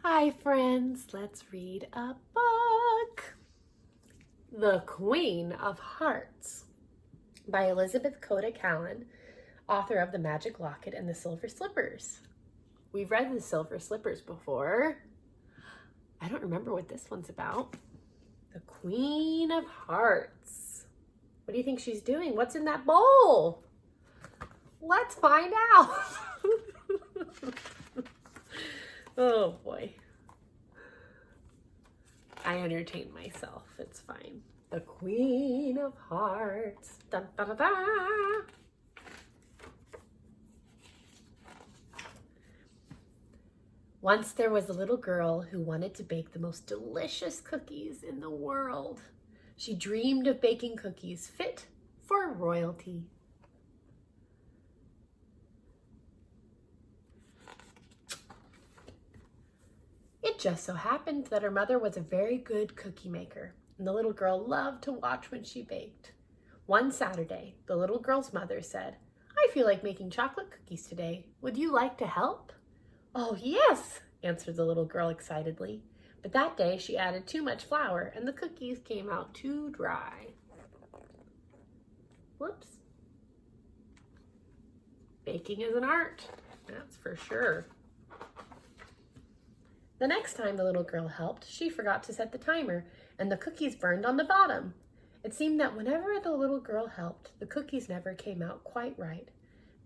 Hi friends, let's read a book. The Queen of Hearts by Elizabeth Coda Callan, author of The Magic Locket and the Silver Slippers. We've read the Silver Slippers before. I don't remember what this one's about. The Queen of Hearts. What do you think she's doing? What's in that bowl? Let's find out. Oh boy. I entertain myself. It's fine. The Queen of Hearts. Dun, da, da, da. Once there was a little girl who wanted to bake the most delicious cookies in the world. She dreamed of baking cookies fit for royalty. It just so happened that her mother was a very good cookie maker, and the little girl loved to watch when she baked. One Saturday, the little girl's mother said, "I feel like making chocolate cookies today. Would you like to help?" "Oh, yes," answered the little girl excitedly. But that day she added too much flour, and the cookies came out too dry. Whoops. Baking is an art, that's for sure. The next time the little girl helped, she forgot to set the timer, and the cookies burned on the bottom. It seemed that whenever the little girl helped, the cookies never came out quite right.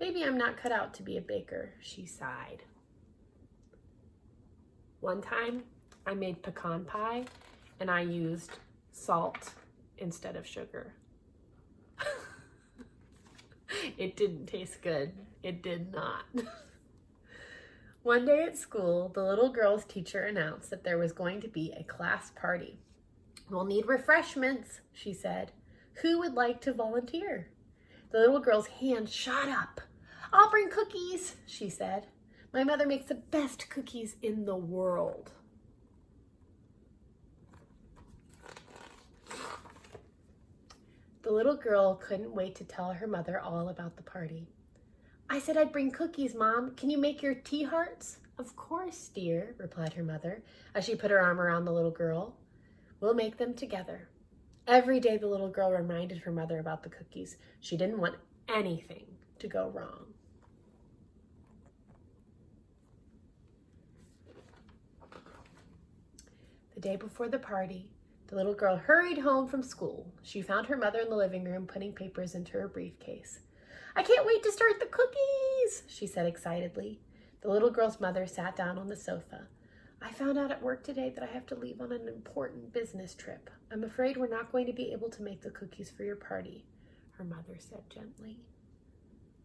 "Maybe I'm not cut out to be a baker," she sighed. One time, I made pecan pie, and I used salt instead of sugar. It didn't taste good. It did not. One day at school, the little girl's teacher announced that there was going to be a class party. "We'll need refreshments," she said. "Who would like to volunteer?" The little girl's hand shot up. "I'll bring cookies," she said. "My mother makes the best cookies in the world." The little girl couldn't wait to tell her mother all about the party. "I said I'd bring cookies, Mom. Can you make your tea hearts?" "Of course, dear," replied her mother as she put her arm around the little girl. "We'll make them together." Every day the little girl reminded her mother about the cookies. She didn't want anything to go wrong. The day before the party, the little girl hurried home from school. She found her mother in the living room putting papers into her briefcase. "I can't wait to start the cookies," she said excitedly. The little girl's mother sat down on the sofa. "I found out at work today that I have to leave on an important business trip. I'm afraid we're not going to be able to make the cookies for your party," her mother said gently.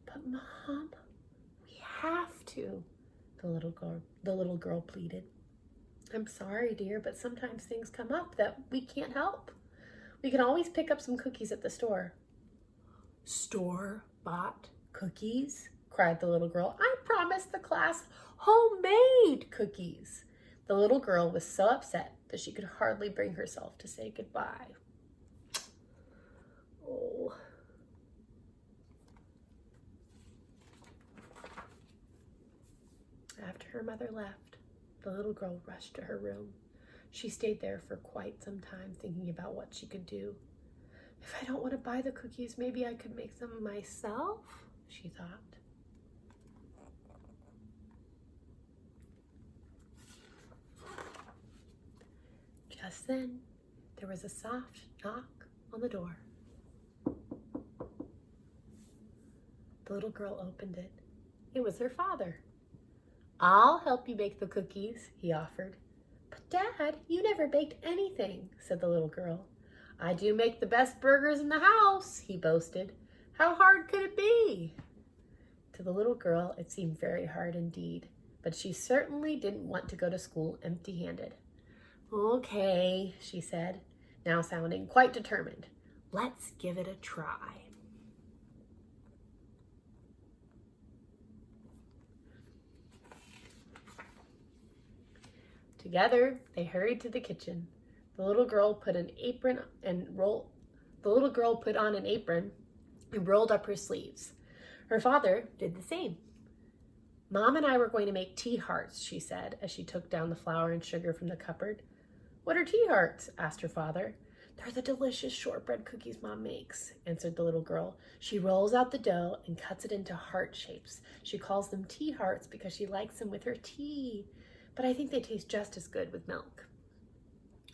"But Mom, we have to," the little girl pleaded. "I'm sorry, dear, but sometimes things come up that we can't help. We can always pick up some cookies at the store." "Store-bought cookies?" cried the little girl. "I promised the class homemade cookies." The little girl was so upset that she could hardly bring herself to say goodbye. Oh. After her mother left, the little girl rushed to her room. She stayed there for quite some time thinking about what she could do. "If I don't want to buy the cookies, maybe I could make them myself," she thought. Just then, there was a soft knock on the door. The little girl opened it. It was her father. "I'll help you bake the cookies," he offered. "But Dad, you never baked anything," said the little girl. "I do make the best burgers in the house," he boasted. "How hard could it be?" To the little girl, it seemed very hard indeed, but she certainly didn't want to go to school empty-handed. "Okay," she said, now sounding quite determined. "Let's give it a try." Together, they hurried to the kitchen. The little girl put on an apron and rolled up her sleeves. Her father did the same. Mom and I were going to make tea hearts, she said, as she took down the flour and sugar from the cupboard. What are tea hearts? Asked her father. They're the delicious shortbread cookies Mom makes, answered the little girl. She rolls out the dough and cuts it into heart shapes. She calls them tea hearts because she likes them with her tea. But I think they taste just as good with milk.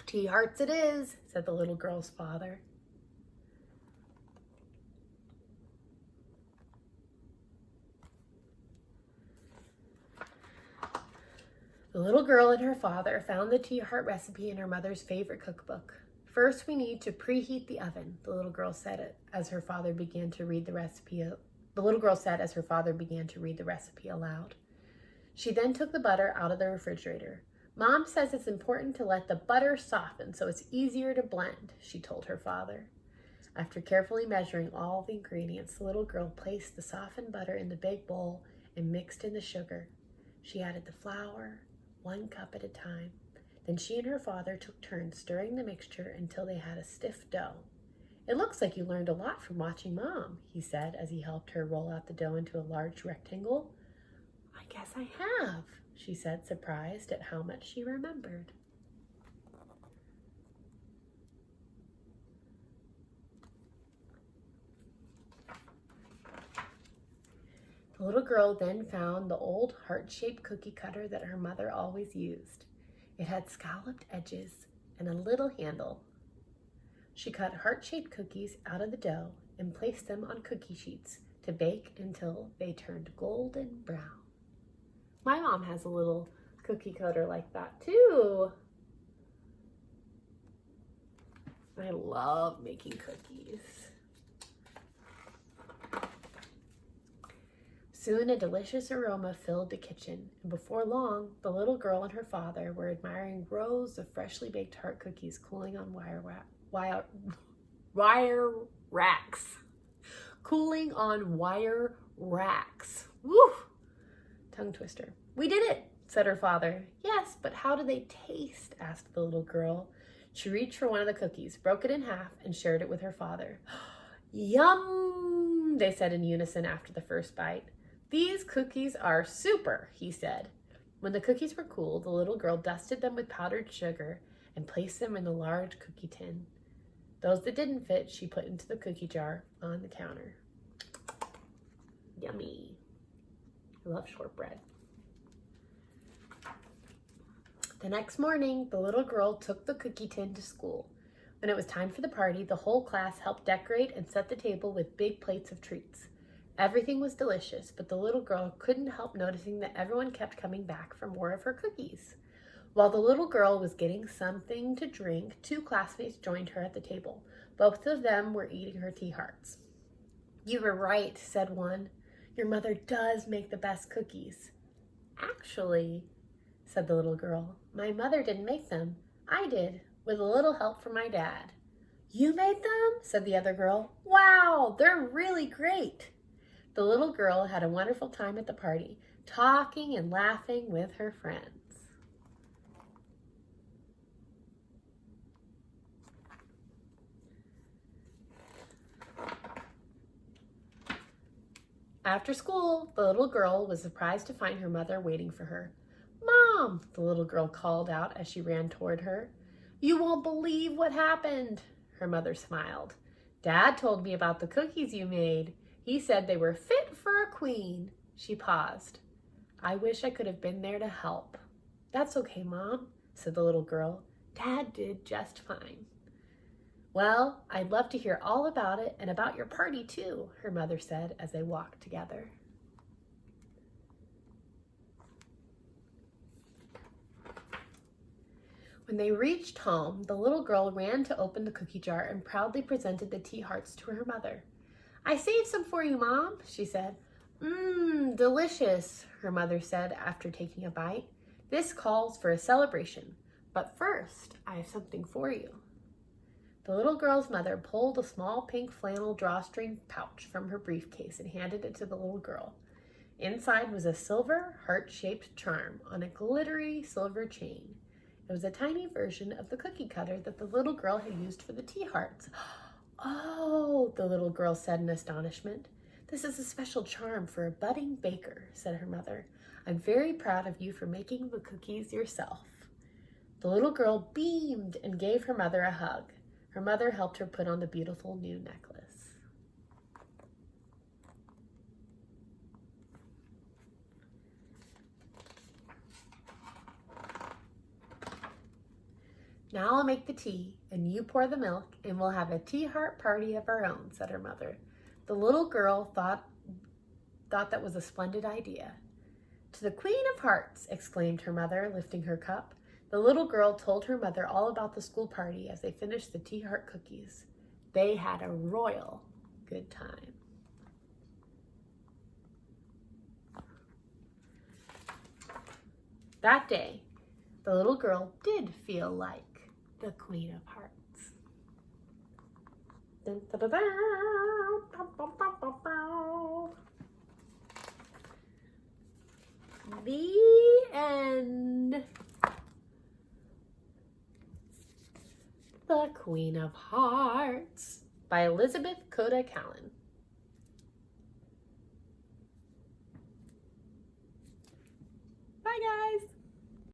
Tea hearts it is, said the little girl's father. The little girl and her father found the tea heart recipe in her mother's favorite cookbook. First, we need to preheat the oven, the little girl said as her father began to read the recipe. The little girl said as her father began to read the recipe aloud. She then took the butter out of the refrigerator. Mom says it's important to let the butter soften so it's easier to blend, she told her father. After carefully measuring all the ingredients, the little girl placed the softened butter in the big bowl and mixed in the sugar. She added the flour, 1 cup at a time. Then she and her father took turns stirring the mixture until they had a stiff dough. It looks like you learned a lot from watching Mom, he said as he helped her roll out the dough into a large rectangle. I guess I have, she said, surprised at how much she remembered. The little girl then found the old heart-shaped cookie cutter that her mother always used. It had scalloped edges and a little handle. She cut heart-shaped cookies out of the dough and placed them on cookie sheets to bake until they turned golden brown. My mom has a little cookie cutter like that too. I love making cookies. Soon a delicious aroma filled the kitchen, and before long, the little girl and her father were admiring rows of freshly baked heart cookies cooling on wire racks. Cooling on wire racks. Woo! Tongue twister. We did it, said her father. Yes, but how do they taste? Asked the little girl. She reached for one of the cookies, broke it in half, and shared it with her father. Yum, they said in unison after the first bite. These cookies are super, he said. When the cookies were cool, the little girl dusted them with powdered sugar and placed them in a large cookie tin. Those that didn't fit, she put into the cookie jar on the counter. Yummy. I love shortbread. The next morning, the little girl took the cookie tin to school. When it was time for the party, the whole class helped decorate and set the table with big plates of treats. Everything was delicious, but the little girl couldn't help noticing that everyone kept coming back for more of her cookies. While the little girl was getting something to drink, 2 classmates joined her at the table. Both of them were eating her tea hearts. You were right, said one. Your mother does make the best cookies. Actually, said the little girl, my mother didn't make them. I did, with a little help from my dad. You made them? Said the other girl. Wow, they're really great. The little girl had a wonderful time at the party, talking and laughing with her friends. After school, the little girl was surprised to find her mother waiting for her. Mom, the little girl called out as she ran toward her. You won't believe what happened. Her mother smiled. Dad told me about the cookies you made. He said they were fit for a queen. She paused. I wish I could have been there to help. That's okay, Mom, said the little girl. Dad did just fine. Well, I'd love to hear all about it and about your party too, her mother said as they walked together. When they reached home, the little girl ran to open the cookie jar and proudly presented the tea hearts to her mother. I saved some for you, Mom, she said. Delicious, her mother said after taking a bite. This calls for a celebration, but first, I have something for you. The little girl's mother pulled a small pink flannel drawstring pouch from her briefcase and handed it to the little girl. Inside was a silver heart-shaped charm on a glittery silver chain. It was a tiny version of the cookie cutter that the little girl had used for the tea hearts. Oh, the little girl said in astonishment. This is a special charm for a budding baker, said her mother. I'm very proud of you for making the cookies yourself." The little girl beamed and gave her mother a hug. Her mother helped her put on the beautiful new necklace. "Now I'll make the tea, and you pour the milk, and we'll have a tea heart party of our own," said her mother. The little girl thought that was a splendid idea. "To the Queen of Hearts," exclaimed her mother, lifting her cup. The little girl told her mother all about the school party as they finished the tea heart cookies. They had a royal good time. That day, the little girl did feel like the Queen of Hearts. Dun, da, da, da, da, da, da, da, da. The end. The Queen of Hearts by Elizabeth Coda Callan.